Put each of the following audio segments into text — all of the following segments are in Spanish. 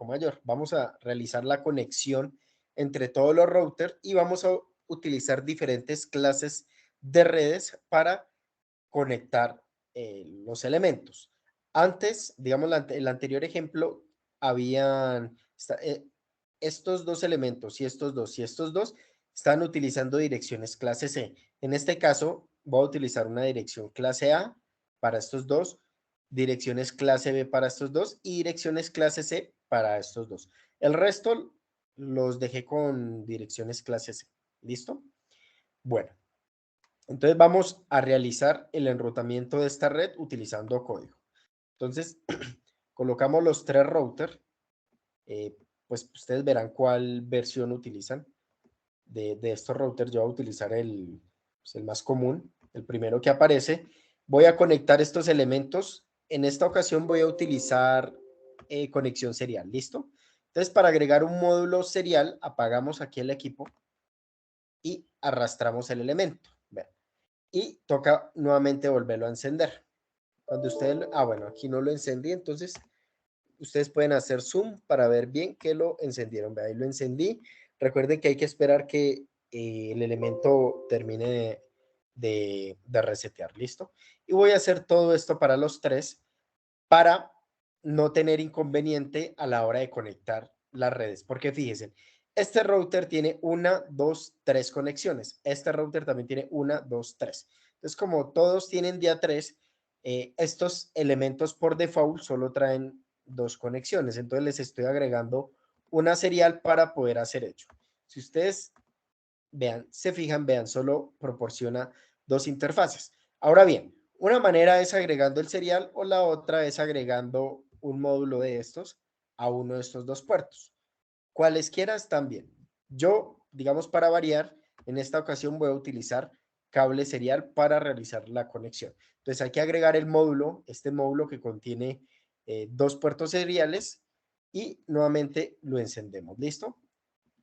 mayor. Vamos a realizar la conexión entre todos los routers y vamos a utilizar diferentes clases de redes para conectar los elementos. Antes, digamos, el anterior ejemplo, habían estos dos elementos y estos dos están utilizando direcciones clase C. En este caso, voy a utilizar una dirección clase A para estos dos, direcciones clase B para estos dos y direcciones clase C para estos dos. El resto los dejé con direcciones clase C. ¿Listo? Bueno, entonces vamos a realizar el enrutamiento de esta red utilizando código. Entonces, colocamos los tres routers. Pues ustedes verán cuál versión utilizan de estos routers. Yo voy a utilizar pues el más común, el primero que aparece. Voy a conectar estos elementos. En esta ocasión voy a utilizar conexión serial. ¿Listo? Entonces, para agregar un módulo serial, apagamos aquí el equipo y arrastramos el elemento. Vean. Y toca nuevamente volverlo a encender. Cuando ustedes, bueno, aquí no lo encendí, entonces ustedes pueden hacer zoom para ver bien que lo encendieron. Ve, ahí lo encendí. Recuerden que hay que esperar que el elemento termine de resetear. ¿Listo? Y voy a hacer todo esto para los tres para no tener inconveniente a la hora de conectar las redes. Porque fíjense, este router tiene una, dos, tres conexiones. Este router también tiene una, dos, tres. Entonces, como todos tienen día 3, estos elementos por default solo traen dos conexiones. Entonces, les estoy agregando una serial para poder hacer hecho. Si ustedes vean, se fijan, vean, solo proporciona dos interfaces. Ahora bien, una manera es agregando el serial o la otra es agregando un módulo de estos a uno de estos dos puertos. Cualesquiera están bien. Yo, digamos, para variar, en esta ocasión voy a utilizar cable serial para realizar la conexión. Entonces hay que agregar el módulo, este módulo que contiene dos puertos seriales y nuevamente lo encendemos. ¿Listo?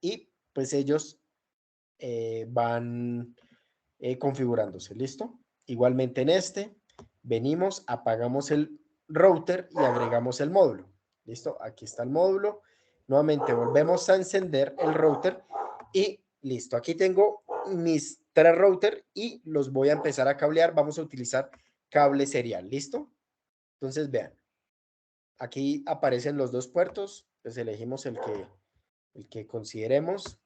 Y pues ellos van configurándose. ¿Listo? Igualmente en este, venimos, apagamos el router y agregamos el módulo. ¿Listo? Aquí está el módulo. Nuevamente volvemos a encender el router y listo. Aquí tengo mis tres routers y los voy a empezar a cablear. Vamos a utilizar cable serial. ¿Listo? Entonces vean. Aquí aparecen los dos puertos. Pues elegimos el que consideremos.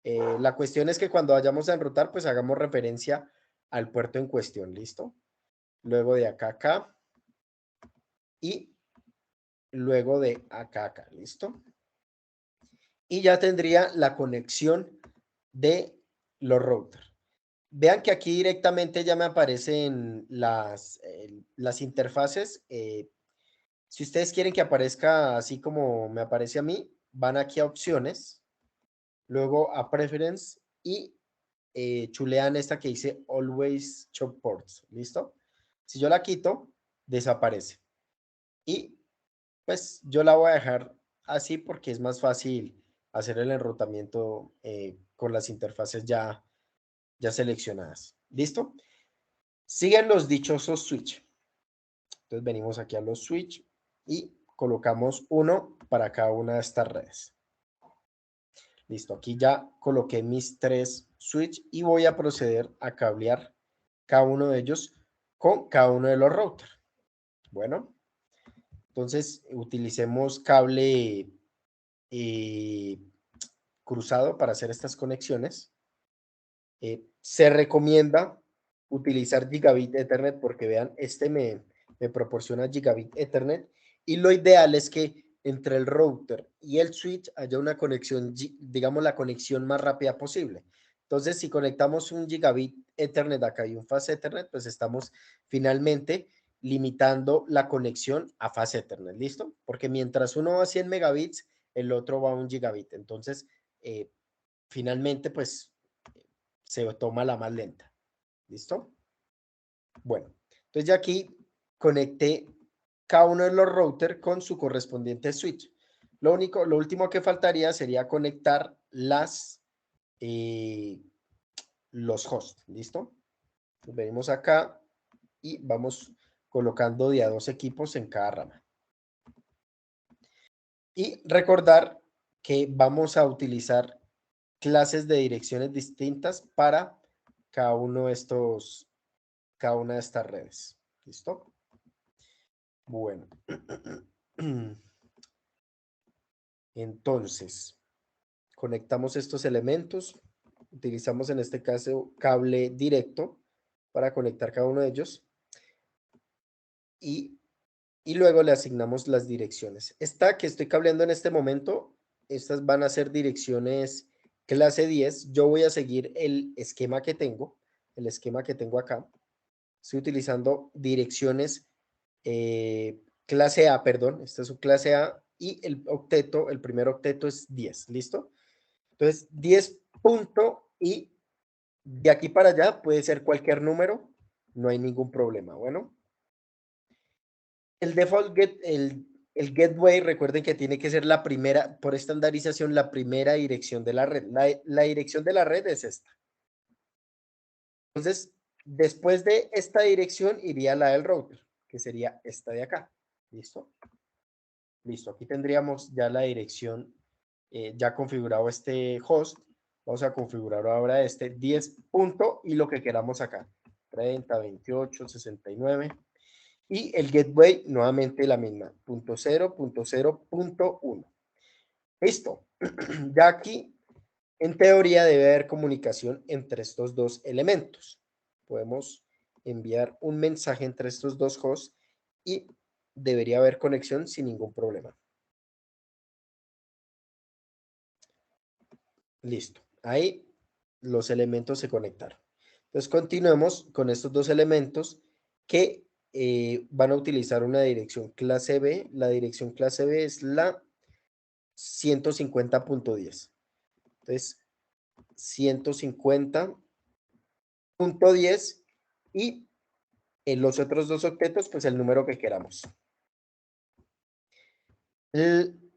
La cuestión es que cuando vayamos a enrutar, pues hagamos referencia al puerto en cuestión, ¿listo? Luego de acá a acá y luego de acá a acá, ¿listo? Y ya tendría la conexión de los routers. Vean que aquí directamente ya me aparecen las interfaces. Si ustedes quieren que aparezca así como me aparece a mí, van aquí a opciones, luego a preference y chulean esta que dice always show ports, ¿listo? Si yo la quito, desaparece. Y pues yo la voy a dejar así porque es más fácil hacer el enrutamiento con las interfaces ya seleccionadas. ¿Listo? Siguen los dichosos switch. Entonces venimos aquí a los switch y colocamos uno para cada una de estas redes. Listo, aquí ya coloqué mis tres switch y voy a proceder a cablear cada uno de ellos con cada uno de los routers. Bueno, entonces utilicemos cable cruzado para hacer estas conexiones. Se recomienda utilizar Gigabit Ethernet porque vean, este me proporciona Gigabit Ethernet y lo ideal es que entre el router y el switch haya una conexión, digamos, la conexión más rápida posible. Entonces, si conectamos un Gigabit Ethernet acá y un Fast Ethernet, pues estamos finalmente limitando la conexión a Fast Ethernet, ¿listo? Porque mientras uno va a 100 megabits, el otro va a 1 gigabit. Entonces, finalmente, pues se toma la más lenta. ¿Listo? Bueno, entonces ya aquí conecté cada uno de los routers con su correspondiente switch. Lo último que faltaría sería conectar los hosts. ¿Listo? Entonces venimos acá y vamos colocando de a dos equipos en cada rama. Y recordar que vamos a utilizar clases de direcciones distintas para cada uno de estos, cada una de estas redes. ¿Listo? Bueno. Entonces, conectamos estos elementos. Utilizamos en este caso cable directo para conectar cada uno de ellos. Y luego le asignamos las direcciones. Esta que estoy cableando en este momento, estas van a ser direcciones clase 10. Yo voy a seguir el esquema que tengo, acá. Estoy utilizando direcciones clase A, perdón, esta es su clase A y el octeto, el primer octeto es 10, ¿listo? Entonces, 10 punto y de aquí para allá puede ser cualquier número, no hay ningún problema. Bueno, el default get, el gateway, recuerden que tiene que ser la primera, por estandarización, la primera dirección de la red. La dirección de la red es esta. Entonces, después de esta dirección iría la del router, que sería esta de acá. ¿Listo? Listo, aquí tendríamos ya la dirección, ya configurado este host. Vamos a configurar ahora este 10 punto y lo que queramos acá. 30, 28, 69. Y el gateway nuevamente la misma, punto 0, punto 0, punto 1. Listo. Ya aquí, en teoría, debe haber comunicación entre estos dos elementos. Podemos enviar un mensaje entre estos dos hosts y debería haber conexión sin ningún problema. Listo. Ahí los elementos se conectaron. Entonces continuemos con estos dos elementos que van a utilizar una dirección clase B. La dirección clase B es la 150.10. Entonces, 150.10 y en los otros dos octetos, pues el número que queramos.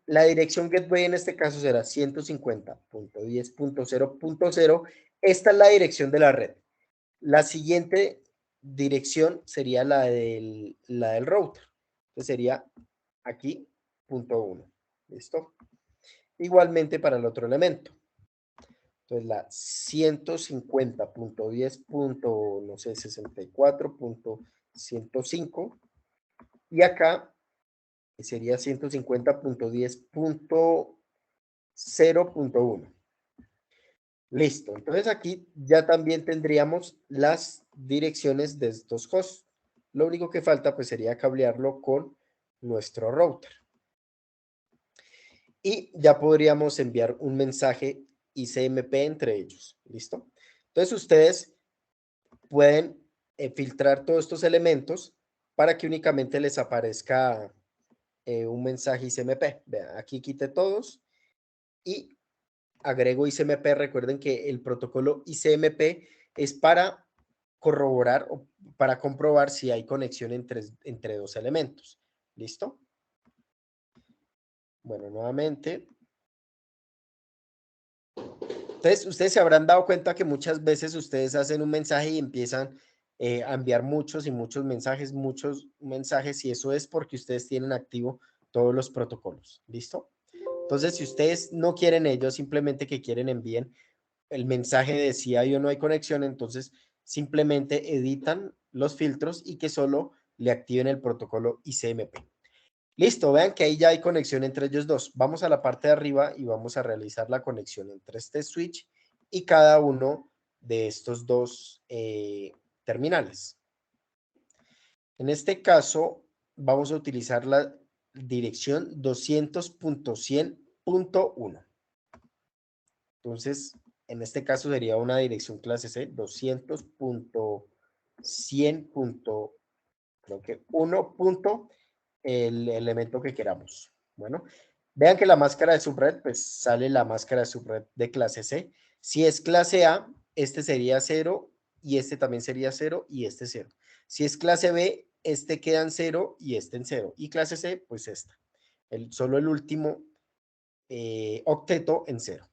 La dirección gateway en este caso será 150.10.0.0. Esta es la dirección de la red. La siguiente dirección sería la del router. Entonces sería aquí, punto 1. ¿Listo? Igualmente para el otro elemento. Entonces la 150.10. No sé, 64.105. Y acá sería 150.10.0.1. Listo. Entonces aquí ya también tendríamos las direcciones de estos hosts. Lo único que falta pues sería cablearlo con nuestro router. Y ya podríamos enviar un mensaje ICMP entre ellos. ¿Listo? Entonces ustedes pueden filtrar todos estos elementos para que únicamente les aparezca un mensaje ICMP. Vean, aquí quite todos y agrego ICMP. Recuerden que el protocolo ICMP es para corroborar o para comprobar si hay conexión entre dos elementos. ¿Listo? Bueno, nuevamente. Entonces, ustedes se habrán dado cuenta que muchas veces ustedes hacen un mensaje y empiezan a enviar muchos y muchos mensajes, y eso es porque ustedes tienen activo todos los protocolos. ¿Listo? Entonces, si ustedes no quieren ellos, simplemente que quieren envíen el mensaje de si hay o no hay conexión, entonces simplemente editan los filtros y que solo le activen el protocolo ICMP. Listo, vean que ahí ya hay conexión entre ellos dos. Vamos a la parte de arriba y vamos a realizar la conexión entre este switch y cada uno de estos dos terminales. En este caso, vamos a utilizar la dirección 200.100.1. Entonces, en este caso sería una dirección clase C, 200.100. Creo que 1. El elemento que queramos. Bueno, vean que la máscara de subred, pues sale la máscara de subred de clase C. Si es clase A, este sería 0 y este también sería 0 y este 0. Si es clase B, este queda en 0 y este en 0. Y clase C, pues esta. Solo el último octeto en 0.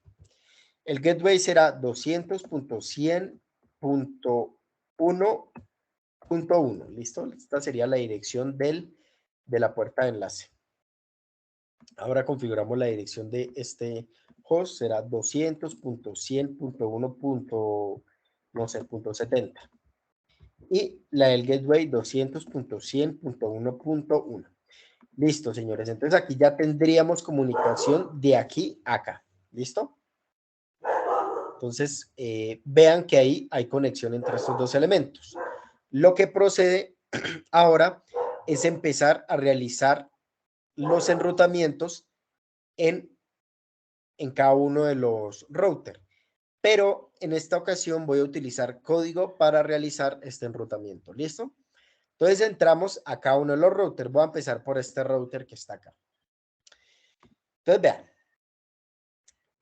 El gateway será 200.100.1.1. ¿Listo? Esta sería la dirección de la puerta de enlace. Ahora configuramos la dirección de este host, será 200.100.1. No sé, punto 70. Y la del gateway 200.100.1.1. Listo, señores. Entonces aquí ya tendríamos comunicación de aquí a acá. ¿Listo? Entonces, vean que ahí hay conexión entre estos dos elementos. Lo que procede ahora es empezar a realizar los enrutamientos en cada uno de los routers. Pero en esta ocasión voy a utilizar código para realizar este enrutamiento. ¿Listo? Entonces entramos a cada uno de los routers. Voy a empezar por este router que está acá. Entonces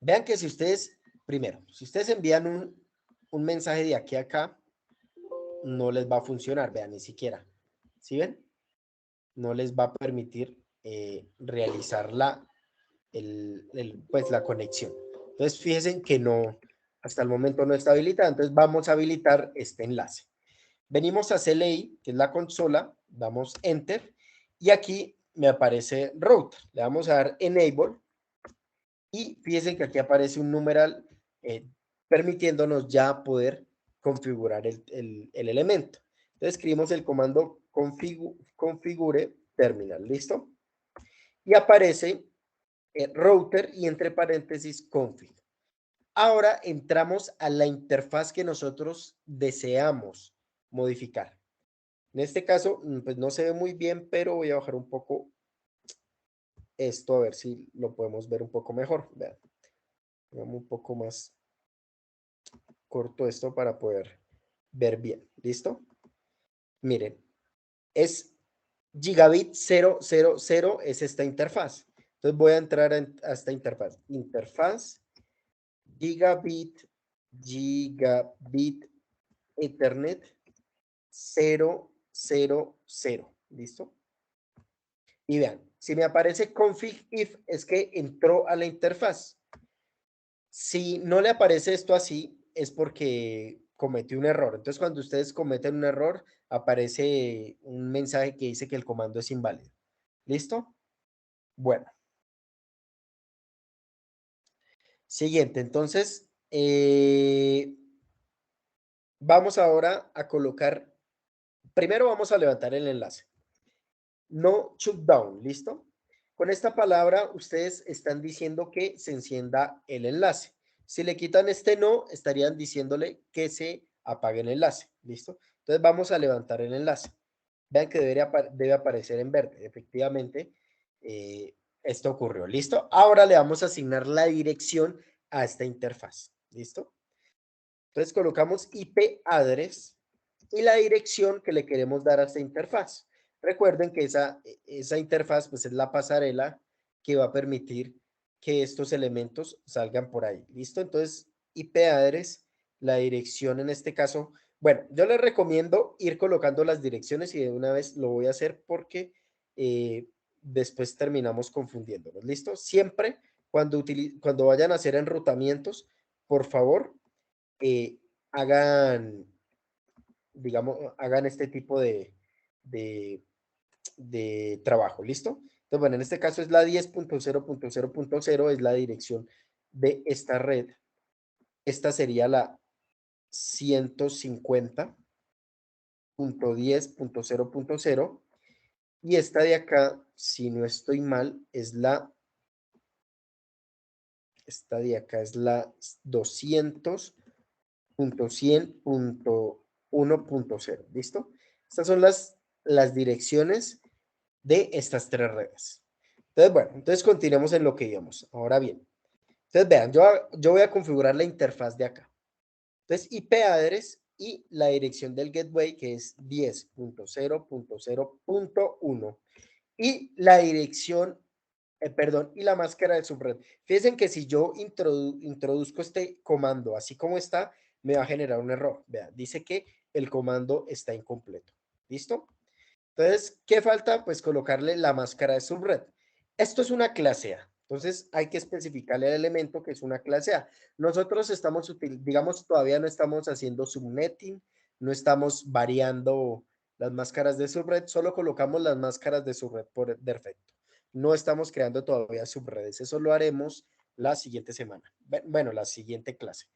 vean que si ustedes, primero, si ustedes envían un mensaje de aquí a acá, no les va a funcionar, vean, ni siquiera. ¿Sí ven? No les va a permitir realizar pues, la conexión. Entonces, fíjense que no, hasta el momento no está habilitada. Entonces, vamos a habilitar este enlace. Venimos a CLI, que es la consola, damos Enter, y aquí me aparece Router. Le vamos a dar Enable, y fíjense que aquí aparece un numeral permitiéndonos ya poder configurar el elemento. Entonces, escribimos el comando configure terminal, ¿listo? Y aparece router y entre paréntesis config. Ahora entramos a la interfaz que nosotros deseamos modificar. En este caso, pues no se ve muy bien, pero voy a bajar un poco esto a ver si lo podemos ver un poco mejor. Vean, hagamos un poco más corto esto para poder ver bien. ¿Listo? Miren, es gigabit 000 es esta interfaz. Entonces voy a entrar a esta interfaz. Interfaz gigabit Ethernet 000. ¿Listo? Y vean, si me aparece config if es que entró a la interfaz. Si no le aparece esto así, es porque cometió un error. Entonces, cuando ustedes cometen un error, aparece un mensaje que dice que el comando es inválido. ¿Listo? Bueno, siguiente. Entonces, vamos ahora a colocar, primero vamos a levantar el enlace. No shutdown, ¿listo? Con esta palabra ustedes están diciendo que se encienda el enlace. Si le quitan este no, estarían diciéndole que se apague el enlace, ¿listo? Entonces vamos a levantar el enlace. Vean que debe aparecer en verde. Efectivamente, esto ocurrió, ¿listo? Ahora le vamos a asignar la dirección a esta interfaz, ¿listo? Entonces colocamos IP address y la dirección que le queremos dar a esta interfaz. Recuerden que esa interfaz pues es la pasarela que va a permitir que estos elementos salgan por ahí. ¿Listo? Entonces, IP address, la dirección en este caso. Bueno, yo les recomiendo ir colocando las direcciones y de una vez lo voy a hacer porque después terminamos confundiéndonos. ¿Listo? Siempre cuando vayan a hacer enrutamientos, por favor, hagan, digamos, hagan este tipo de, de trabajo, ¿listo? Entonces, bueno, en este caso es la 10.0.0.0, es la dirección de esta red. Esta sería la 150.10.0.0 y esta de acá, si no estoy mal, esta de acá es la 200.100.1.0, ¿listo? Estas son las direcciones de estas tres redes. Entonces, bueno, entonces continuemos en lo que íbamos. Ahora bien, entonces vean, yo voy a configurar la interfaz de acá. Entonces, IP address y la dirección del gateway, que es 10.0.0.1. Y la dirección, perdón, y la máscara de subred. Fíjense que si yo introduzco este comando así como está, me va a generar un error. Vean, dice que el comando está incompleto. ¿Listo? Entonces, ¿qué falta? Pues colocarle la máscara de subred. Esto es una clase A. Entonces, hay que especificarle el elemento que es una clase A. Nosotros estamos, digamos, todavía no estamos haciendo subnetting, no estamos variando las máscaras de subred, solo colocamos las máscaras de subred por defecto. No estamos creando todavía subredes. Eso lo haremos la siguiente semana. Bueno, la siguiente clase.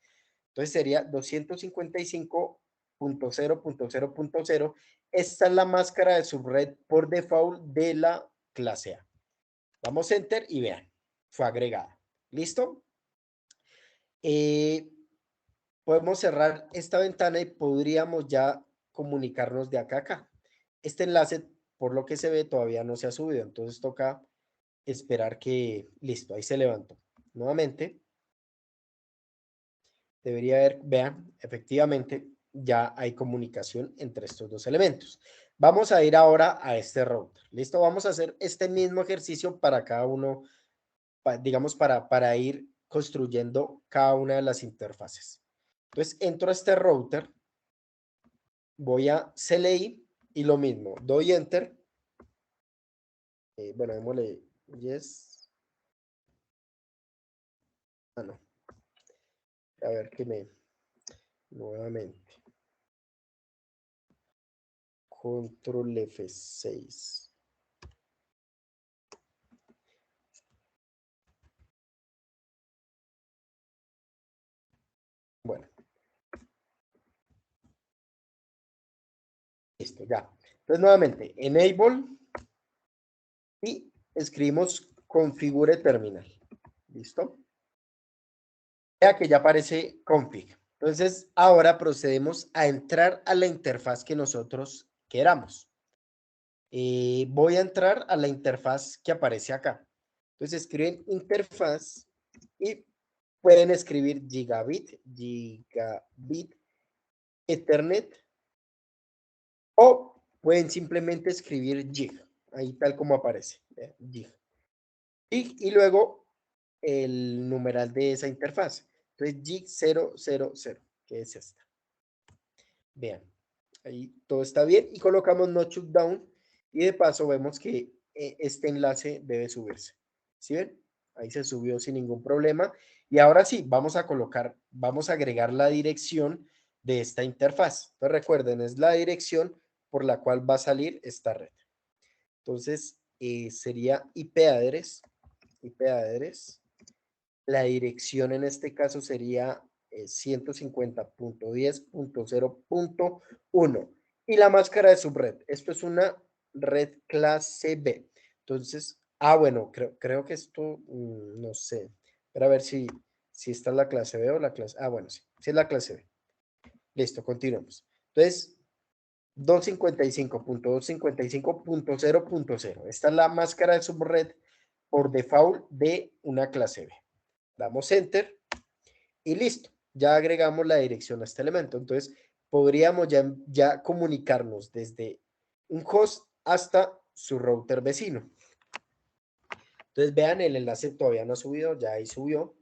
Entonces sería 255.0.0.0. Esta es la máscara de subred por default de la clase A. Damos enter y vean, fue agregada. ¿Listo? Podemos cerrar esta ventana y podríamos ya comunicarnos de acá a acá. Este enlace, por lo que se ve, todavía no se ha subido, entonces toca esperar que, listo, ahí se levantó. Nuevamente, debería haber, vean, efectivamente, ya hay comunicación entre estos dos elementos. Vamos a ir ahora a este router. ¿Listo? Vamos a hacer este mismo ejercicio para cada uno, digamos, para ir construyendo cada una de las interfaces. Entonces, entro a este router, voy a CLI y lo mismo, doy enter. Bueno, démosle yes. Ah, no. A ver qué me... Nuevamente. Control F6. Bueno, listo, ya. Entonces, nuevamente, enable y escribimos configure terminal. ¿Listo? Vea que ya aparece config. Entonces, ahora procedemos a entrar a la interfaz que nosotros queramos. Voy a entrar a la interfaz que aparece acá. Entonces, escriben interfaz y pueden escribir gigabit, Ethernet, o pueden simplemente escribir gig, ahí tal como aparece, gig. Y luego el numeral de esa interfaz. Entonces, gig 000, que es esta. Vean, ahí todo está bien y colocamos no shutdown y de paso vemos que este enlace debe subirse. ¿Sí ven? Ahí se subió sin ningún problema. Y ahora sí, vamos a agregar la dirección de esta interfaz. Entonces recuerden, es la dirección por la cual va a salir esta red. Entonces sería IP address. La dirección en este caso sería 150.10.0.1 y la máscara de subred. Esto es una red clase B. Entonces, bueno, creo que esto, no sé. Pero a ver si esta es la clase B o la clase. Bueno, sí, sí es la clase B. Listo, continuamos. Entonces, 255.255.0.0. Esta es la máscara de subred por default de una clase B. Damos enter y listo. Ya agregamos la dirección a este elemento. Entonces, podríamos ya comunicarnos desde un host hasta su router vecino. Entonces, vean, el enlace todavía no ha subido, ya ahí subió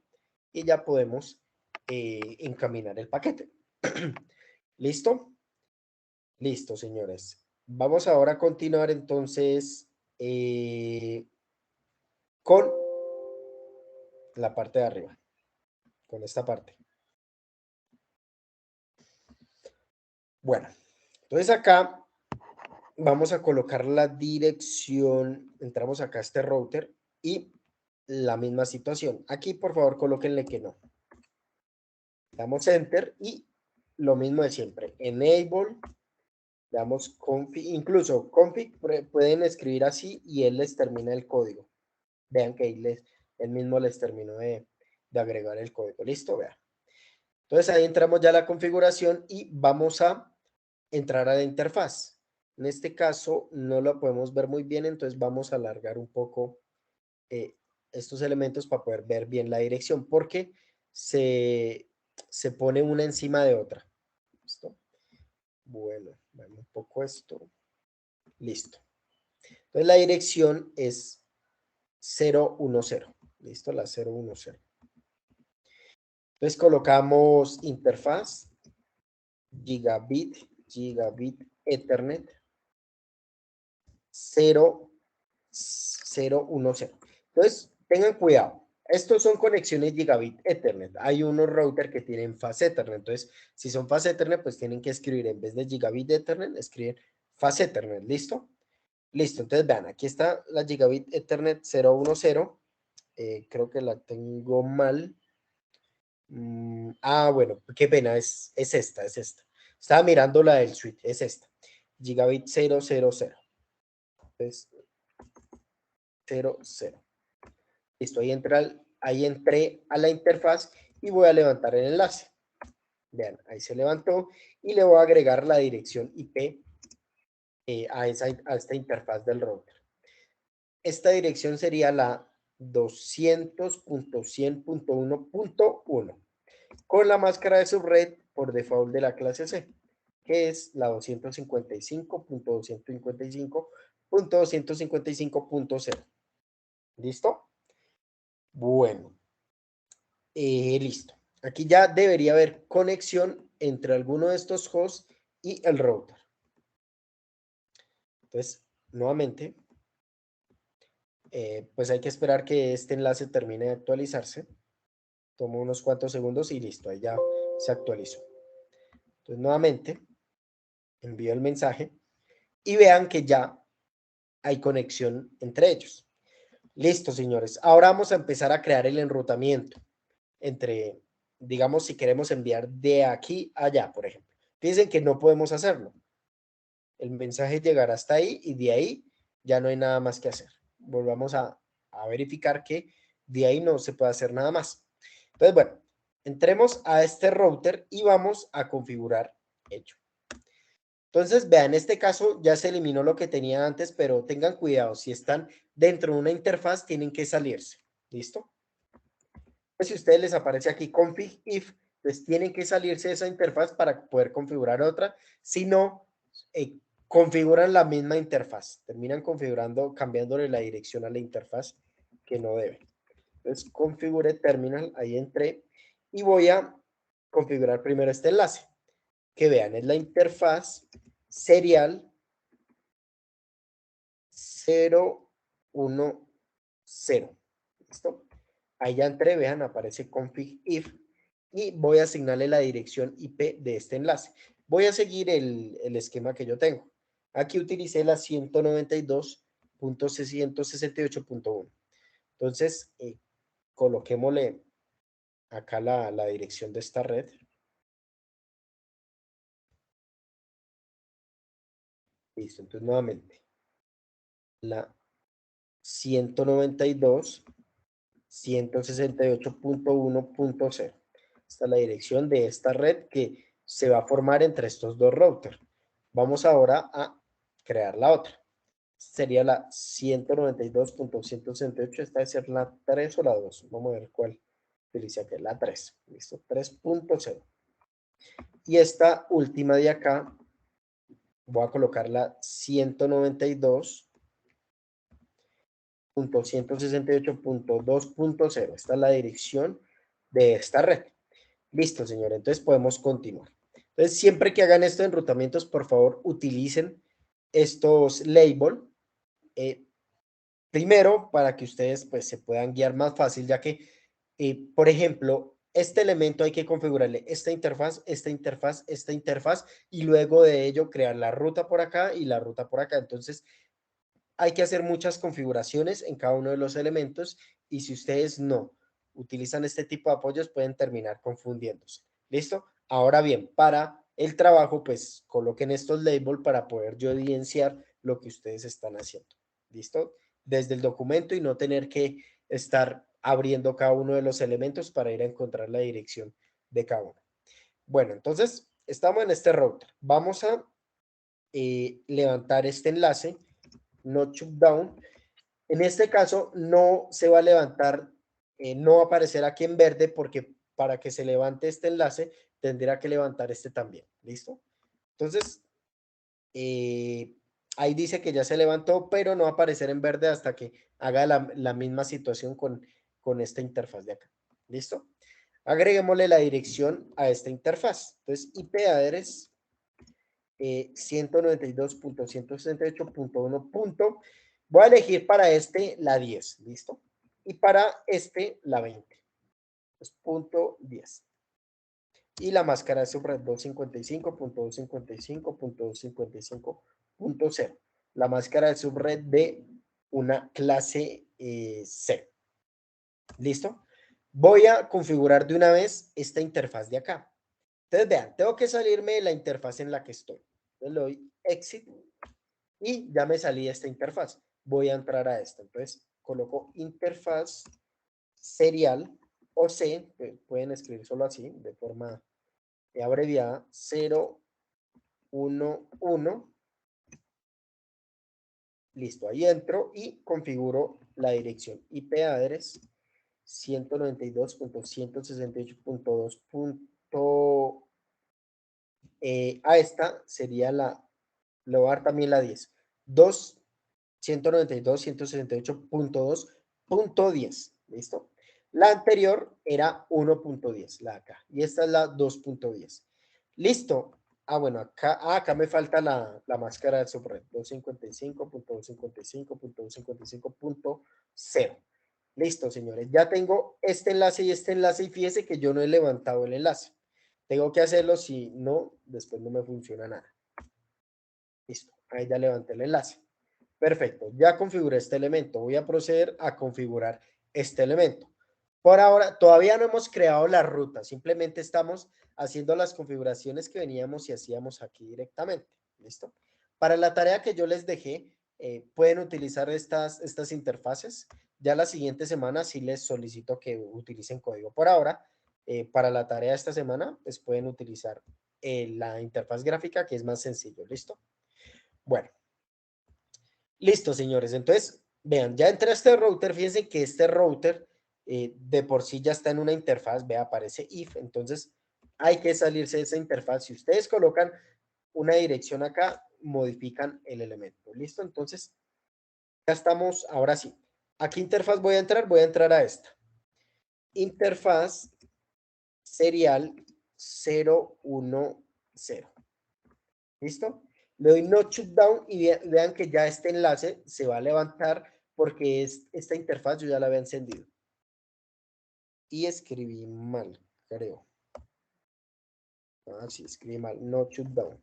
y ya podemos encaminar el paquete. ¿Listo? Listo, señores. Vamos ahora a continuar entonces con la parte de arriba, con esta parte. Bueno, entonces acá vamos a colocar la dirección, entramos acá a este router y la misma situación. Aquí, por favor, colóquenle que no. Damos enter y lo mismo de siempre. Enable, damos config, incluso config pueden escribir así y él les termina el código. Vean que él mismo les terminó de agregar el código. ¿Listo? Vean. Entonces ahí entramos ya a la configuración y vamos a entrar a la interfaz. En este caso no lo podemos ver muy bien, entonces vamos a alargar un poco estos elementos para poder ver bien la dirección, porque se pone una encima de otra. ¿Listo? Bueno, vamos un poco esto. Listo. Entonces la dirección es 010. ¿Listo? La 010. Entonces colocamos interfaz, gigabit Ethernet 010. Entonces, tengan cuidado. Estos son conexiones gigabit Ethernet. Hay unos routers que tienen fast Ethernet. Entonces, si son fast Ethernet, pues tienen que escribir en vez de gigabit Ethernet, escriben fast Ethernet. ¿Listo? Listo, entonces vean, aquí está la Gigabit Ethernet 010. Creo que la tengo mal. Bueno, qué pena, es esta, es esta. Estaba mirando la del suite, es esta. Gigabit 000. Entonces, 00. Listo, ahí entré a la interfaz y voy a levantar el enlace. Vean, ahí se levantó y le voy a agregar la dirección IP a esta interfaz del router. Esta dirección sería la 200.100.1.1 con la máscara de subred por default de la clase C, que es la 255.255.255.0. ¿Listo? Bueno, listo. Aquí ya debería haber conexión entre alguno de estos hosts y el router. Entonces, nuevamente, pues hay que esperar que este enlace termine de actualizarse. Toma unos cuantos segundos y listo, ahí ya se actualizó. Entonces, nuevamente, envío el mensaje y vean que ya hay conexión entre ellos. Listo, señores. Ahora vamos a empezar a crear el enrutamiento entre, digamos, si queremos enviar de aquí a allá, por ejemplo. Fíjense que no podemos hacerlo. El mensaje llegará hasta ahí y de ahí ya no hay nada más que hacer. Volvamos a verificar que de ahí no se puede hacer nada más. Entonces, bueno, entremos a este router y vamos a configurar ello. Entonces, vean, en este caso ya se eliminó lo que tenía antes, pero tengan cuidado, si están dentro de una interfaz, tienen que salirse. ¿Listo? Pues si a ustedes les aparece aquí config if, pues tienen que salirse de esa interfaz para poder configurar otra. Si no, configuran la misma interfaz. Terminan configurando, cambiándole la dirección a la interfaz que no debe. Entonces, configure terminal, ahí entré y voy a configurar primero este enlace. Que vean, es la interfaz serial 010. ¿Listo? Ahí ya entré, vean, aparece config if y voy a asignarle la dirección IP de este enlace. Voy a seguir el esquema que yo tengo. Aquí utilicé la 192.168.1. Entonces, coloquémosle acá la dirección de esta red. Listo, entonces nuevamente, la 192.168.1.0. Esta es la dirección de esta red que se va a formar entre estos dos routers. Vamos ahora a crear la otra. Sería la 192.168. Esta debe ser la 3 o la 2. Vamos a ver cuál utiliza aquí. La 3. Listo. 3.0. Y esta última de acá, voy a colocar la 192.168.2.0. Esta es la dirección de esta red. Listo, señor. Entonces podemos continuar. Entonces, siempre que hagan estos enrutamientos, por favor, utilicen estos labels. Primero, para que ustedes pues, se puedan guiar más fácil, ya que, por ejemplo, este elemento hay que configurarle esta interfaz, esta interfaz, esta interfaz, y luego de ello crear la ruta por acá y la ruta por acá. Entonces, hay que hacer muchas configuraciones en cada uno de los elementos y si ustedes no utilizan este tipo de apoyos pueden terminar confundiéndose. ¿Listo? Ahora bien, para el trabajo, pues coloquen estos labels para poder yo evidenciar lo que ustedes están haciendo. ¿Listo? Desde el documento y no tener que estar abriendo cada uno de los elementos para ir a encontrar la dirección de cada uno. Bueno, entonces estamos en este router. Vamos a levantar este enlace no shutdown. En este caso no se va a levantar, no va a aparecer aquí en verde porque para que se levante este enlace tendrá que levantar este también. ¿Listo? Entonces, ahí dice que ya se levantó, pero no va a aparecer en verde hasta que haga la misma situación con esta interfaz de acá. ¿Listo? Agreguémosle la dirección a esta interfaz. Entonces, IP address 192.168.1. Voy a elegir para este la 10, ¿listo? Y para este la 20. Pues punto 10. Y la máscara de subred 255.255.255.0. la máscara de subred de una clase C. ¿Listo? Voy a configurar de una vez esta interfaz de acá. Entonces, vean, tengo que salirme de la interfaz en la que estoy. Entonces, le doy Exit y ya me salí de esta interfaz. Voy a entrar a esta. Entonces, coloco interfaz serial o C, pueden escribir solo así, de forma abreviada, 011. Listo, ahí entro y configuro la dirección IP address 192.168.2. A esta sería le voy a dar también la 10. 192.168.2.10. ¿Listo? La anterior era 1.10, la acá. Y esta es la 2.10. Listo. Bueno, acá me falta la máscara de subred. 255.255.255.0. Listo, señores. Ya tengo este enlace y fíjese que yo no he levantado el enlace. Tengo que hacerlo, si no, después no me funciona nada. Listo, ahí ya levanté el enlace. Perfecto, ya configuré este elemento. Voy a proceder a configurar este elemento. Por ahora, todavía no hemos creado la ruta, simplemente estamos haciendo las configuraciones que veníamos y hacíamos aquí directamente. ¿Listo? Para la tarea que yo les dejé, pueden utilizar estas interfaces. Ya la siguiente semana sí les solicito que utilicen código. Por ahora, para la tarea de esta semana, pues pueden utilizar la interfaz gráfica, que es más sencillo. ¿Listo? Bueno. Listo, señores. Entonces, vean, ya entré a este router. Fíjense que este router de por sí ya está en una interfaz. Vea, aparece if. Entonces, hay que salirse de esa interfaz. Si ustedes colocan una dirección acá, modifican el elemento. ¿Listo? Entonces, ya estamos. Ahora sí. ¿A qué interfaz voy a entrar? Voy a entrar a esta. Interfaz serial 010. ¿Listo? Le doy no shutdown y vean que ya este enlace se va a levantar porque esta interfaz yo ya la había encendido. Y escribí mal, creo. Sí, escribí mal, no shutdown.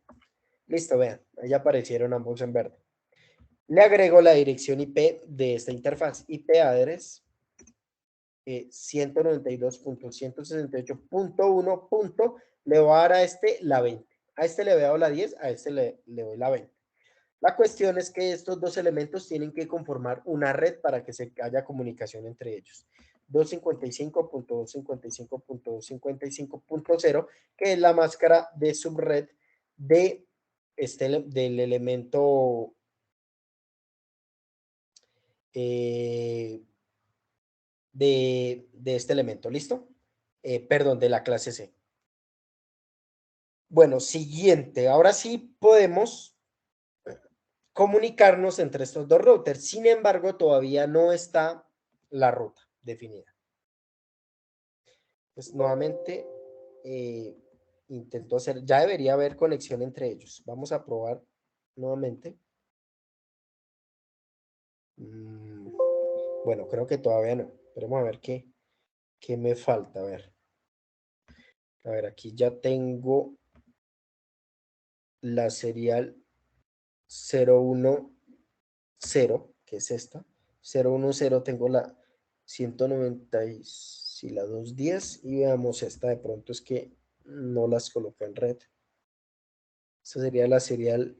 Listo, vean, ahí aparecieron ambos en verde. Le agrego la dirección IP de esta interfaz, IP address 192.168.1. Le voy a dar a este la 20. A este le voy a dar la 10, a este le doy la 20. La cuestión es que estos dos elementos tienen que conformar una red para que se haya comunicación entre ellos. 255.255.255.0, que es la máscara de subred del elemento de este elemento. ¿Listo? Perdón, de la clase C. Bueno, siguiente. Ahora sí podemos comunicarnos entre estos dos routers. Sin embargo, todavía no está la ruta definida. Pues nuevamente intento hacer, ya debería haber conexión entre ellos. Vamos a probar nuevamente. Bueno, creo que todavía no. Esperemos a ver qué me falta. A ver, aquí ya tengo la serial 010, que es esta. 010, tengo la 190 y la 210 y veamos esta, de pronto es que no las coloqué en red. Esta sería la serial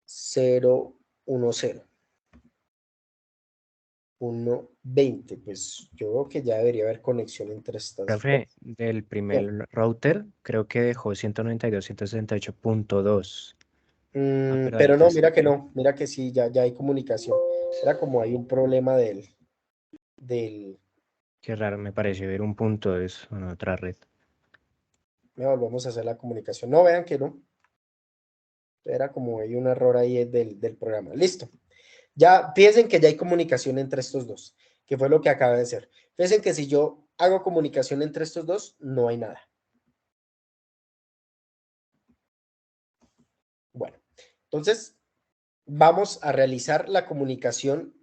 010. 120, pues yo creo que ya debería haber conexión entre estas dos. Profe, del primer router creo que dejó 192.168.2. Pero Pero ahorita no, está mira que bien. no, mira que sí, ya hay comunicación. Era como hay un problema del, Qué raro, me pareció ver un punto de eso en otra red. me volvemos a hacer la comunicación. No, vean que no. Era como hay un error ahí del programa. Listo. Ya piensen que ya hay comunicación entre estos dos, que fue lo que acaba de hacer. Piensen que si yo hago comunicación entre estos dos, no hay nada. Bueno, entonces vamos a realizar la comunicación.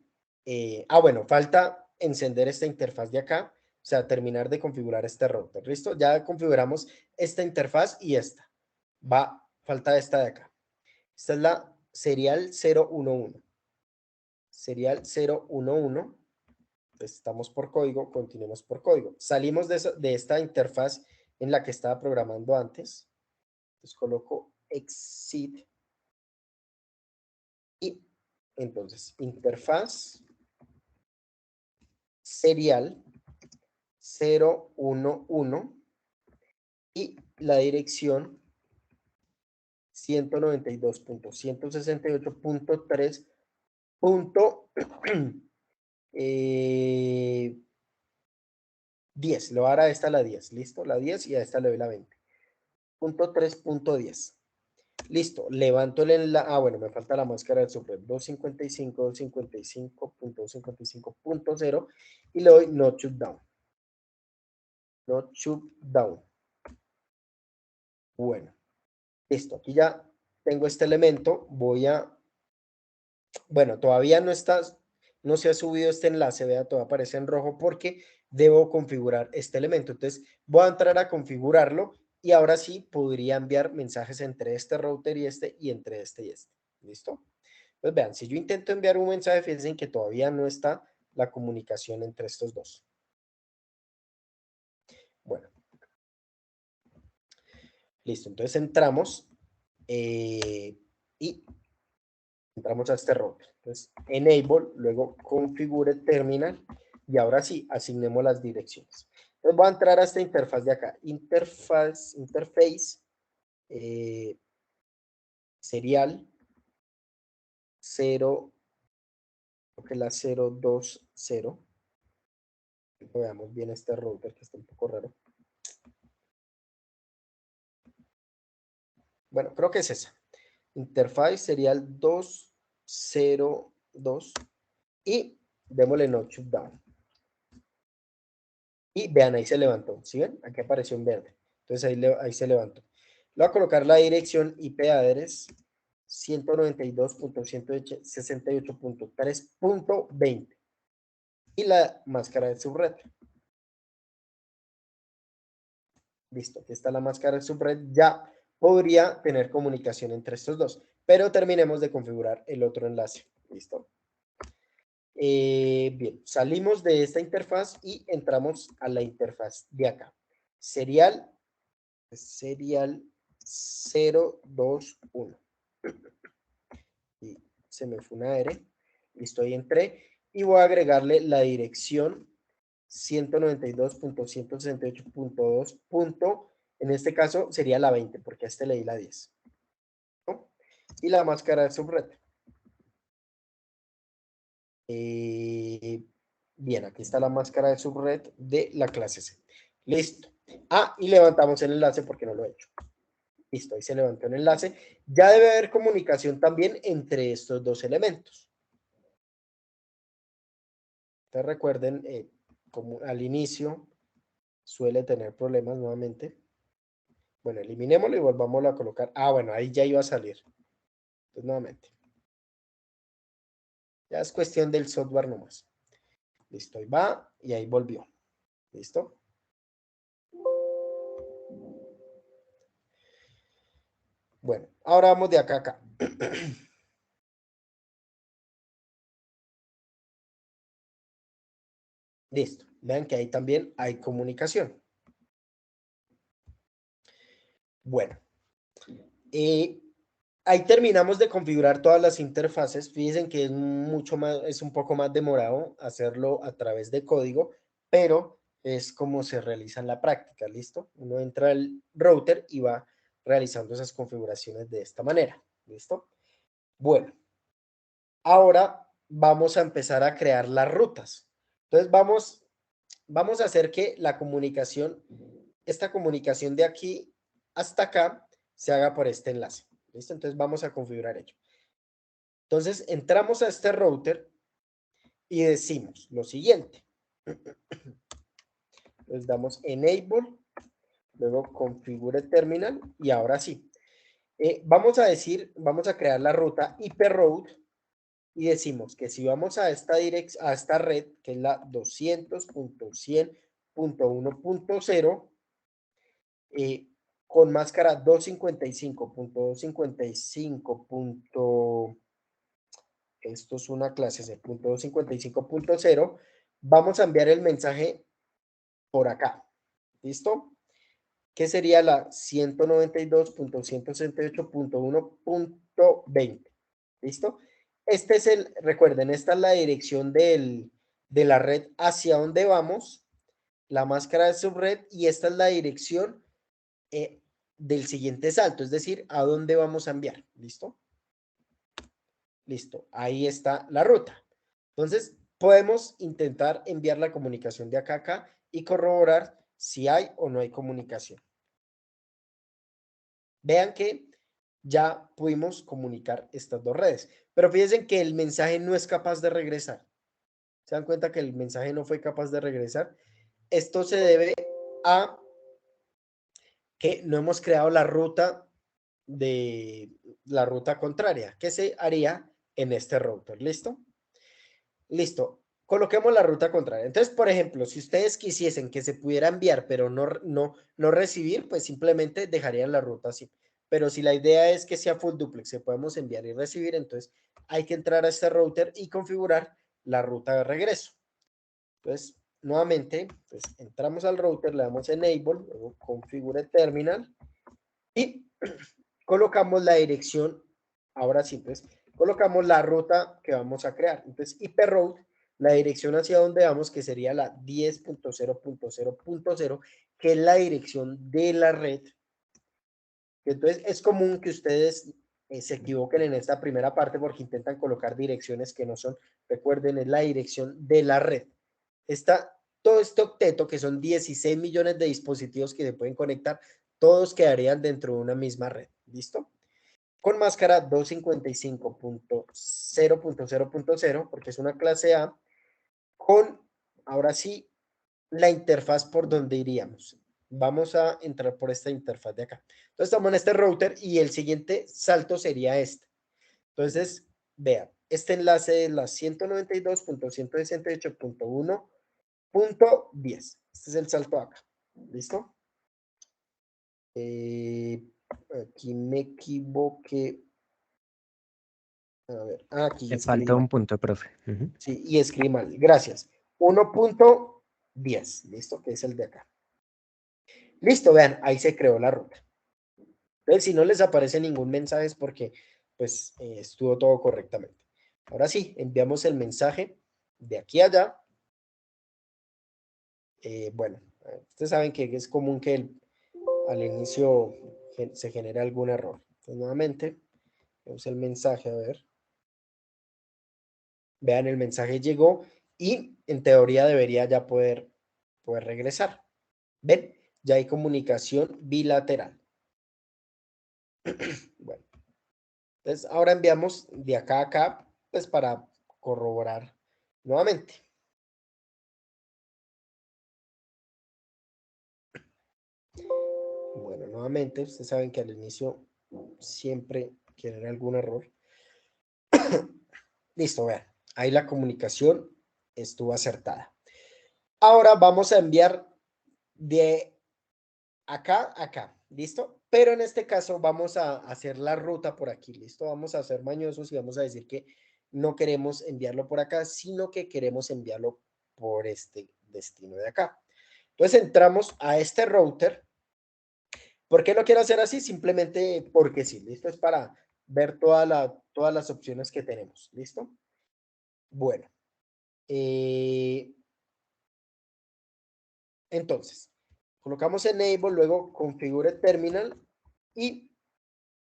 Bueno, falta encender esta interfaz de acá, o sea, terminar de configurar este router. ¿Listo? Ya configuramos esta interfaz y esta. Falta esta de acá. Esta es la serial 011. serial 011. Estamos por código, continuemos por código. Salimos de esta interfaz en la que estaba programando antes. Entonces coloco exit y entonces interfaz serial 011 y la dirección 192.168.3.10. Le voy a dar a esta la 10, ¿listo? La 10 y a esta le doy la 20. Punto 3.10. Listo, levanto el enlace. Ah, bueno, me falta la máscara del subred. 255, 255.255.0 y le doy no shutdown. No shutdown. Bueno, listo. Aquí ya tengo este elemento. Bueno, todavía no se ha subido este enlace. Vea, todavía aparece en rojo porque debo configurar este elemento. Entonces, voy a entrar a configurarlo y ahora sí podría enviar mensajes entre este router y entre este y este. ¿Listo? Pues vean, si yo intento enviar un mensaje, fíjense que todavía no está la comunicación entre estos dos. Bueno, listo. Entonces entramos y entramos a este router. Entonces, enable, luego configure terminal y ahora sí, asignemos las direcciones. Entonces voy a entrar a esta interfaz de acá. Interface serial 0, creo que la 020. Veamos bien este router que está un poco raro. Bueno, creo que es esa. Interface serial 202 y démosle no shutdown. Y vean, ahí se levantó. ¿Sí ven? Aquí apareció en verde. Entonces ahí se levantó. Le voy a colocar la dirección IP address 192.168.3.20 y la máscara de subred. Listo, aquí está la máscara de subred. Ya podría tener comunicación entre estos dos, pero terminemos de configurar el otro enlace. Listo. Bien, salimos de esta interfaz y entramos a la interfaz de acá. Serial 021. Y se me fue una R. Listo, ahí entré y voy a agregarle la dirección 192.168.2. En este caso sería la 20, porque a este le di la 10. ¿No? Y la máscara de subred. Bien, aquí está la máscara de subred de la clase C. Listo. Ah, y levantamos el enlace porque no lo he hecho. Listo, ahí se levantó el enlace. Ya debe haber comunicación también entre estos dos elementos. Entonces recuerden, como al inicio suele tener problemas nuevamente. Bueno, eliminémoslo y volvámoslo a colocar. Ah, bueno, ahí ya iba a salir. Entonces nuevamente. Ya es cuestión del software nomás. Listo, ahí va y ahí volvió. ¿Listo? Bueno, ahora vamos de acá a acá. Listo. Vean que ahí también hay comunicación. Bueno. Ahí terminamos de configurar todas las interfaces. Fíjense que es un poco más demorado hacerlo a través de código, pero es como se realiza en la práctica, ¿listo? Uno entra al router y va realizando esas configuraciones de esta manera, ¿listo? Bueno, ahora vamos a empezar a crear las rutas. Entonces vamos a hacer que esta comunicación de aquí hasta acá se haga por este enlace. ¿Listo? Entonces vamos a configurar ello. Entonces entramos a este router y decimos lo siguiente. Les damos enable, luego configure terminal y ahora sí. Vamos a crear la ruta IP route y decimos que si vamos a esta red, que es la 200.100.1.0, con máscara 255.255. que esto es una clase, es el punto 255.0, vamos a enviar el mensaje por acá. ¿Listo? Que sería la 192.168.1.20. ¿Listo? Este es recuerden, esta es la dirección de la red hacia donde vamos, la máscara de subred, y esta es la dirección del siguiente salto, es decir, a dónde vamos a enviar. ¿Listo? Listo, ahí está la ruta. Entonces, podemos intentar enviar la comunicación de acá a acá y corroborar si hay o no hay comunicación. Vean que ya pudimos comunicar estas dos redes, pero fíjense que el mensaje no es capaz de regresar. ¿Se dan cuenta que el mensaje no fue capaz de regresar? Esto se debe a que no hemos creado la ruta contraria, que se haría en este router. ¿Listo? Listo. Coloquemos la ruta contraria. Entonces, por ejemplo, si ustedes quisiesen que se pudiera enviar, pero no recibir, pues simplemente dejarían la ruta así. Pero si la idea es que sea full duplex, se podemos enviar y recibir, entonces hay que entrar a este router y configurar la ruta de regreso. Entonces, nuevamente, pues entramos al router, le damos enable, luego configure terminal y colocamos la dirección. Ahora sí, pues colocamos la ruta que vamos a crear. Entonces, IP route, la dirección hacia donde vamos, que sería la 10.0.0.0, que es la dirección de la red. Entonces, es común que ustedes se equivoquen en esta primera parte porque intentan colocar direcciones que no son. Recuerden, es la dirección de la red. Todo este octeto, que son 16 millones de dispositivos que se pueden conectar, todos quedarían dentro de una misma red. ¿Listo? Con máscara 255.0.0.0, porque es una clase A, con, ahora sí, la interfaz por donde iríamos. Vamos a entrar por esta interfaz de acá. Entonces estamos en este router y el siguiente salto sería este. Entonces, vean, este enlace es la 192.168.1.10. Este es el salto acá. ¿Listo? Aquí me equivoqué. A ver, aquí Le escribí falta mal. un punto, profe. Ujú. Sí, y escribí mal. Gracias. 1.10. ¿Listo? Que es el de acá. Listo, vean, ahí se creó la ruta. Entonces, si no les aparece ningún mensaje es porque pues estuvo todo correctamente. Ahora sí, enviamos el mensaje de aquí a allá. Bueno, ustedes saben que es común que al inicio se genere algún error. Entonces, nuevamente, vemos el mensaje, a ver. Vean, el mensaje llegó y en teoría debería ya poder regresar. ¿Ven? Ya hay comunicación bilateral. Bueno, entonces ahora enviamos de acá a acá, pues para corroborar nuevamente. Bueno, nuevamente, ustedes saben que al inicio siempre genera algún error. Listo, vean, ahí la comunicación estuvo acertada. Ahora vamos a enviar de acá a acá, ¿listo? Pero en este caso vamos a hacer la ruta por aquí, ¿listo? Vamos a ser mañosos y vamos a decir que no queremos enviarlo por acá, sino que queremos enviarlo por este destino de acá. Entonces entramos a este router. ¿Por qué lo quiero hacer así? Simplemente porque sí, ¿listo? Es para ver todas las opciones que tenemos, ¿listo? Bueno, entonces, colocamos enable, luego configure terminal y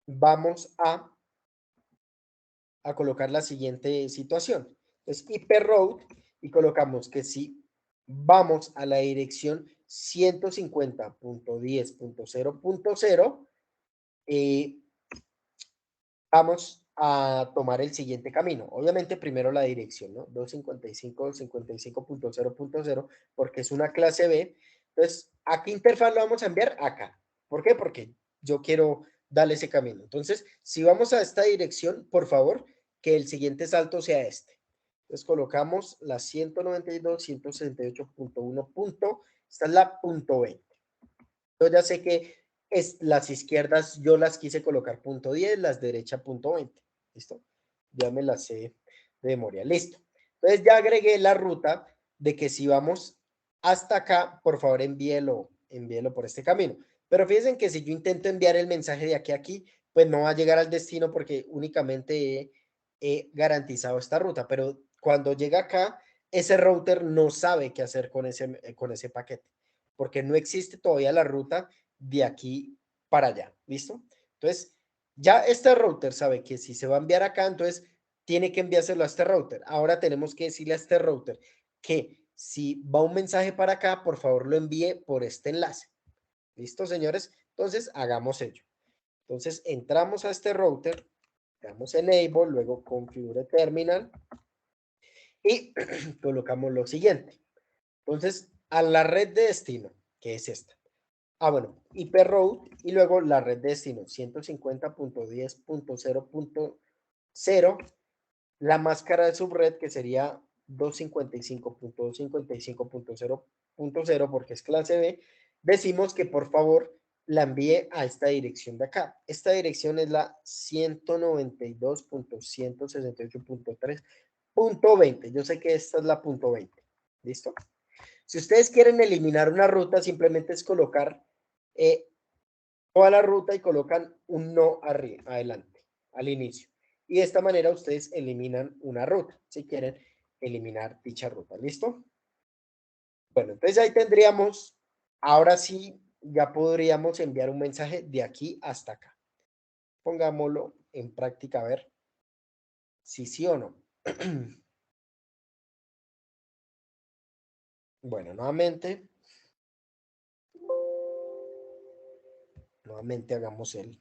vamos a colocar la siguiente situación. Entonces, IP route y colocamos que si vamos a la dirección 150.10.0.0, vamos a tomar el siguiente camino. Obviamente, primero la dirección, ¿no? 255.55.0.0, porque es una clase B. Entonces, ¿a qué interfaz lo vamos a enviar? Acá. ¿Por qué? Porque yo quiero darle ese camino. Entonces, si vamos a esta dirección, por favor, que el siguiente salto sea este. Entonces, colocamos la 192.168.1. Esta es la punto 20. Yo ya sé que las izquierdas yo las quise colocar punto 10, las derecha punto 20. ¿Listo? Ya me las sé de memoria. Listo. Entonces ya agregué la ruta de que si vamos hasta acá, por favor envíelo por este camino. Pero fíjense que si yo intento enviar el mensaje de aquí a aquí, pues no va a llegar al destino porque únicamente he garantizado esta ruta. Pero cuando llega acá, ese router no sabe qué hacer con ese paquete, porque no existe todavía la ruta de aquí para allá. ¿Listo? Entonces, ya este router sabe que si se va a enviar acá, entonces tiene que enviárselo a este router. Ahora tenemos que decirle a este router que si va un mensaje para acá, por favor lo envíe por este enlace. ¿Listo, señores? Entonces, hagamos ello. Entonces, entramos a este router, damos enable, luego configure terminal y colocamos lo siguiente. Entonces, a la red de destino, que es esta. Bueno, IP route y luego la red de destino 150.10.0.0, la máscara de subred que sería 255.255.0.0 porque es clase B, decimos que por favor la envíe a esta dirección de acá. Esta dirección es la 192.168.3.20. Yo sé que esta es la punto 20. ¿Listo? Si ustedes quieren eliminar una ruta, simplemente es colocar toda la ruta y colocan un no arriba, adelante, al inicio. Y de esta manera ustedes eliminan una ruta, si quieren eliminar dicha ruta. ¿Listo? Bueno, entonces ahí tendríamos, ahora sí, ya podríamos enviar un mensaje de aquí hasta acá. Pongámoslo en práctica a ver si sí o no. Bueno, nuevamente hagamos el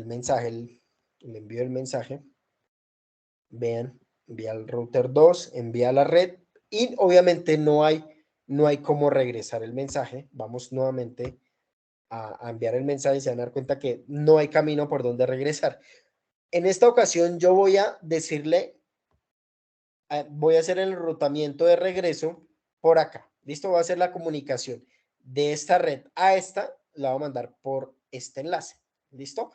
mensaje, el envío del mensaje. Vean, envía al router 2, envía a la red y obviamente no hay cómo regresar el mensaje. Vamos nuevamente a enviar el mensaje y se van a dar cuenta que no hay camino por donde regresar. En esta ocasión yo voy a decirle, voy a hacer el enrutamiento de regreso por acá. ¿Listo? Voy a hacer la comunicación de esta red a esta, la voy a mandar por este enlace. ¿Listo?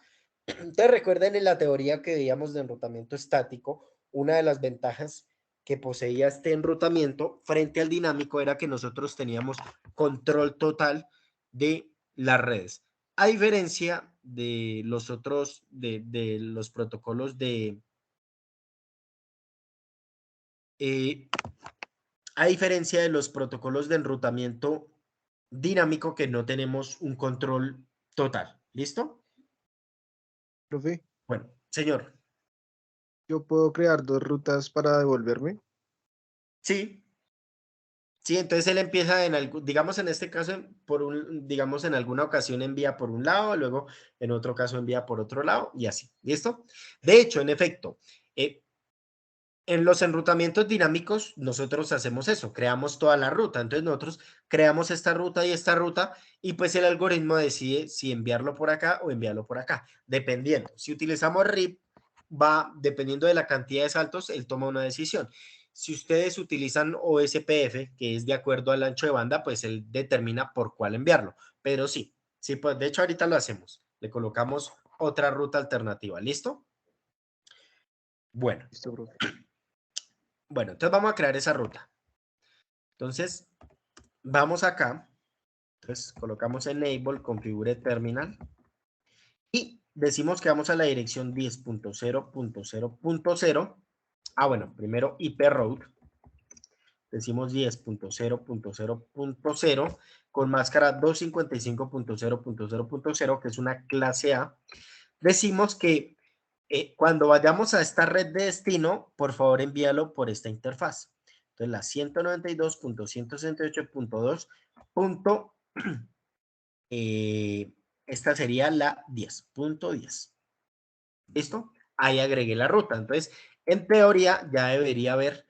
Entonces recuerden en la teoría que veíamos de enrutamiento estático, una de las ventajas que poseía este enrutamiento frente al dinámico era que nosotros teníamos control total de las redes. A diferencia de los otros, de los protocolos eh, a diferencia de los protocolos de enrutamiento dinámico que no tenemos un control total. ¿Listo? Profe, Bueno, señor. ¿yo puedo crear dos rutas para devolverme? Sí, sí, entonces él empieza digamos en este caso, digamos en alguna ocasión envía por un lado, luego en otro caso envía por otro lado y así. ¿Listo? De hecho, en efecto, en los enrutamientos dinámicos nosotros hacemos eso, creamos toda la ruta. Entonces nosotros creamos esta ruta y pues el algoritmo decide si enviarlo por acá o enviarlo por acá, dependiendo. Si utilizamos RIP, dependiendo de la cantidad de saltos, él toma una decisión. Si ustedes utilizan OSPF, que es de acuerdo al ancho de banda, pues él determina por cuál enviarlo. Pero sí, sí, pues de hecho ahorita lo hacemos. Le colocamos otra ruta alternativa. ¿Listo? Bueno. Listo, profe. Bueno, entonces vamos a crear esa ruta. Entonces, vamos acá. Entonces, colocamos enable, configure terminal. Y decimos que vamos a la dirección 10.0.0.0. Bueno, primero IP route. Decimos 10.0.0.0 con máscara 255.0.0.0, que es una clase A. Decimos que cuando vayamos a esta red de destino, por favor envíalo por esta interfaz. Entonces la 192.168.2. Esta sería la 10.10. ¿Listo? Ahí agregué la ruta. Entonces, en teoría ya debería haber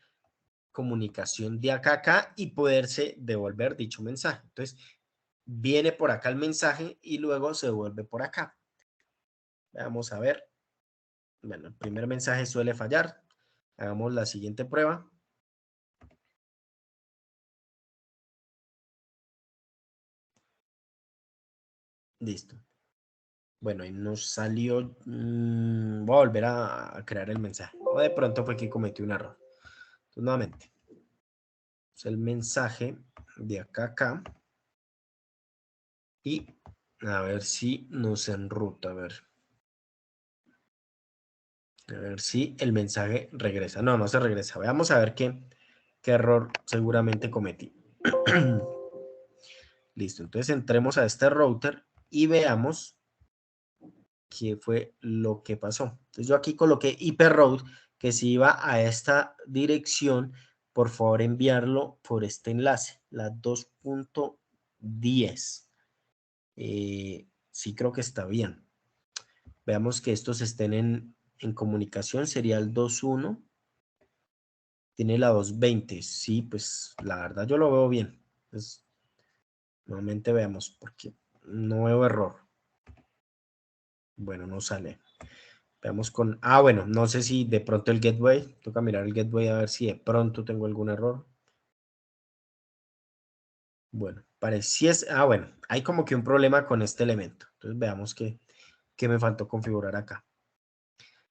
comunicación de acá a acá y poderse devolver dicho mensaje. Entonces, viene por acá el mensaje y luego se devuelve por acá. Vamos a ver. Bueno, el primer mensaje suele fallar. Hagamos la siguiente prueba. Listo. Bueno, y nos salió, voy a volver a crear el mensaje. O de pronto fue que cometí un error. Entonces, nuevamente, es el mensaje de acá a acá. Y a ver si nos enruta, a ver si el mensaje regresa. No, no se regresa. Veamos a ver qué error seguramente cometí. Listo, entonces entremos a este router y veamos qué fue lo que pasó. Entonces yo aquí coloqué IP route, que si iba a esta dirección, por favor enviarlo por este enlace, la 2.10. Sí creo que está bien. Veamos que estos estén en comunicación, sería el 2.1. Tiene la 2.20. Sí, pues la verdad yo lo veo bien. Pues, nuevamente veamos, porque no veo error. Bueno, no sale. Veamos con... Ah, bueno, no sé si de pronto el gateway. Toca mirar el gateway a ver si de pronto tengo algún error. Bueno, parece... Ah, bueno, hay como que un problema con este elemento. Entonces veamos qué me faltó configurar acá.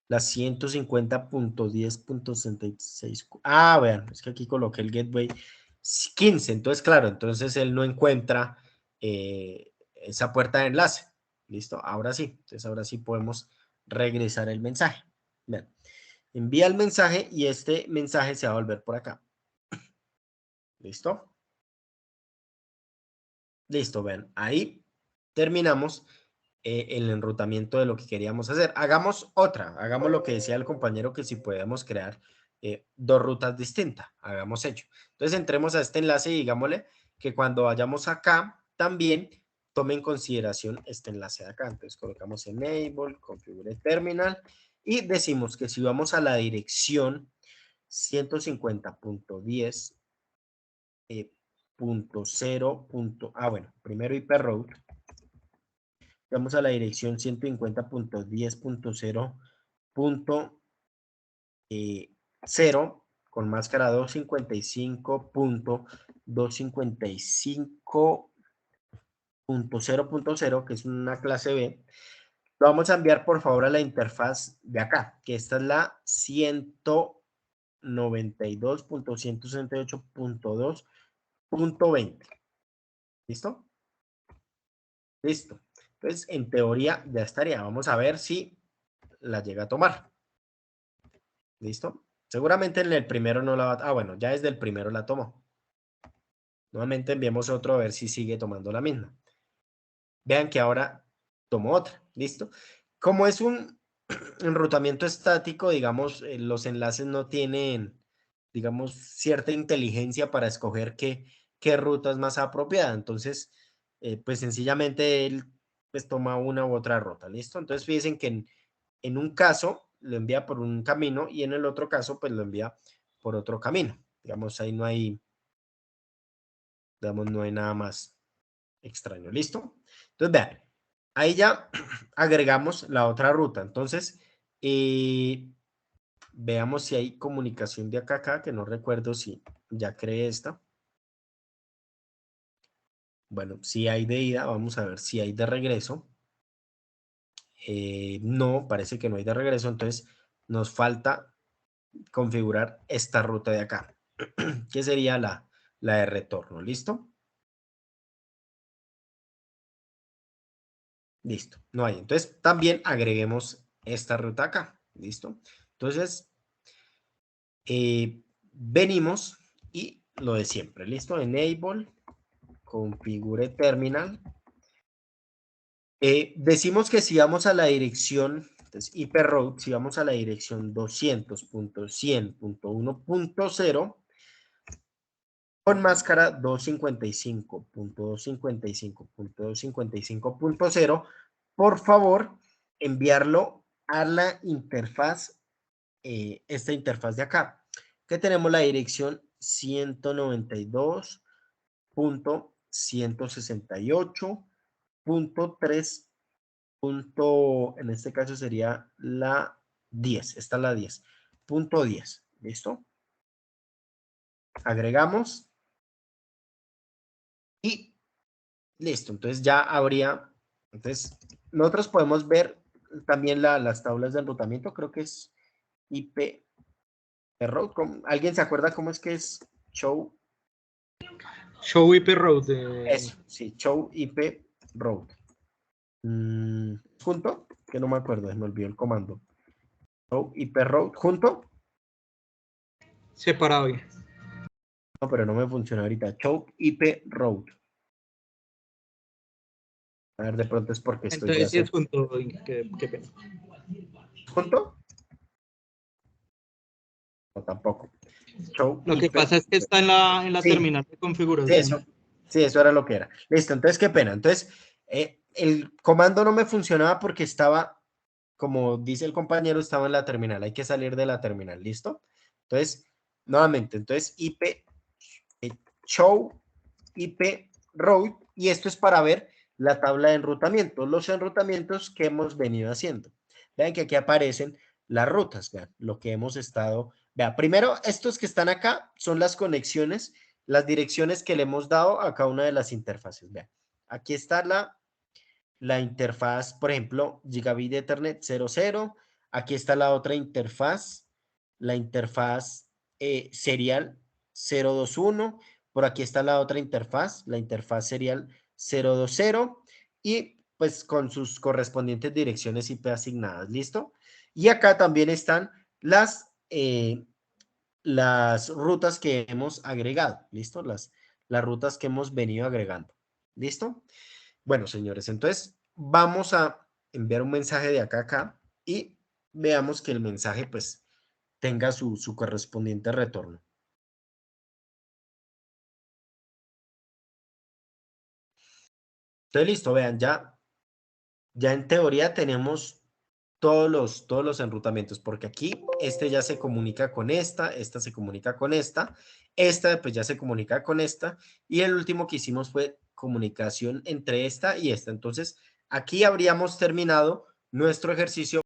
La 150.10.66. Ah, vean, es que aquí coloqué el gateway 15. Entonces, claro, entonces él no encuentra esa puerta de enlace. ¿Listo? Ahora sí. Entonces, ahora sí podemos regresar el mensaje. Vean, envía el mensaje y este mensaje se va a volver por acá. ¿Listo? Listo, vean. Ahí terminamos el enrutamiento de lo que queríamos hacer. Hagamos otra. Hagamos lo que decía el compañero, que si podemos crear dos rutas distintas. Hagamos ello. Entonces entremos a este enlace y digámosle que cuando vayamos acá también tome en consideración este enlace de acá. Entonces colocamos enable, configure terminal y decimos que si vamos a la dirección 150.10 .0. Bueno, primero IP route. Vamos a la dirección 150.10.0.0 con máscara 255.255.0.0, que es una clase B. Lo vamos a enviar por favor a la interfaz de acá, que esta es la 192.168.2.20. ¿Listo? Listo. Entonces, en teoría ya estaría. Vamos a ver si la llega a tomar. ¿Listo? Seguramente en el primero no la va a... Ah, bueno, ya desde el primero la tomó. Nuevamente enviamos otro a ver si sigue tomando la misma. Vean que ahora tomó otra. ¿Listo? Como es un enrutamiento estático, digamos, los enlaces no tienen, digamos, cierta inteligencia para escoger qué ruta es más apropiada. Entonces, pues sencillamente él pues toma una u otra ruta. ¿Listo? Entonces, fíjense que en un caso lo envía por un camino y en el otro caso pues lo envía por otro camino. Digamos, ahí no hay, digamos, no hay nada más extraño. ¿Listo? Entonces, vean, ahí ya agregamos la otra ruta. Entonces, veamos si hay comunicación de acá a acá, que no recuerdo si ya creé esta. Bueno, si hay de ida, vamos a ver si hay de regreso. No, parece que no hay de regreso, entonces nos falta configurar esta ruta de acá, que sería la de retorno. ¿Listo? Listo, no hay. Entonces también agreguemos esta ruta acá. ¿Listo? Entonces, venimos y lo de siempre. ¿Listo? Enable, configure terminal. Decimos que si vamos a la dirección, entonces IP route, si vamos a la dirección 200.100.1.0, con máscara 255.255.255.0, por favor, enviarlo a la interfaz, esta interfaz de acá, que tenemos la dirección 192.168.3. En este caso sería la 10. Esta es la 10. Punto 10. ¿Listo? Agregamos y listo. Entonces ya habría, entonces nosotros podemos ver también las tablas de enrutamiento, creo que es IP route. ¿Alguien se acuerda cómo es que es show? Show IP route. Eso, sí, show IP route. ¿Junto? Que no me acuerdo, me olvidó el comando. Show IP route, ¿junto? Separado. No, pero no me funciona ahorita. Show IP route. A ver, de pronto es porque estoy Entonces, ya sí es junto. Qué pena. ¿Junto? No, tampoco. Show Lo que IP. pasa es que está en la Sí. terminal de Sí, configuración. eso era lo que era. Listo, entonces qué pena. Entonces, el comando no me funcionaba porque estaba, como dice el compañero, estaba en la terminal. Hay que salir de la terminal, ¿listo? Entonces, nuevamente, entonces IP show IP route, y esto es para ver la tabla de enrutamiento, los enrutamientos que hemos venido haciendo. Vean que aquí aparecen las rutas, vean, lo que hemos estado, vean, primero estos que están acá son las conexiones, las direcciones que le hemos dado a cada una de las interfaces, vean. Aquí está la interfaz, por ejemplo, Gigabit Ethernet 00, aquí está la otra interfaz, la interfaz serial 021, por aquí está la otra interfaz, la interfaz serial 020, y pues con sus correspondientes direcciones IP asignadas, ¿listo? Y acá también están las rutas que hemos agregado, ¿listo? Las rutas que hemos venido agregando, ¿listo? Bueno, señores, entonces vamos a enviar un mensaje de acá a acá y veamos que el mensaje pues tenga su correspondiente retorno. Entonces, listo, vean, ya en teoría tenemos todos los enrutamientos, porque aquí este ya se comunica con esta se comunica con esta pues ya se comunica con esta, y el último que hicimos fue comunicación entre esta y esta. Entonces, aquí habríamos terminado nuestro ejercicio.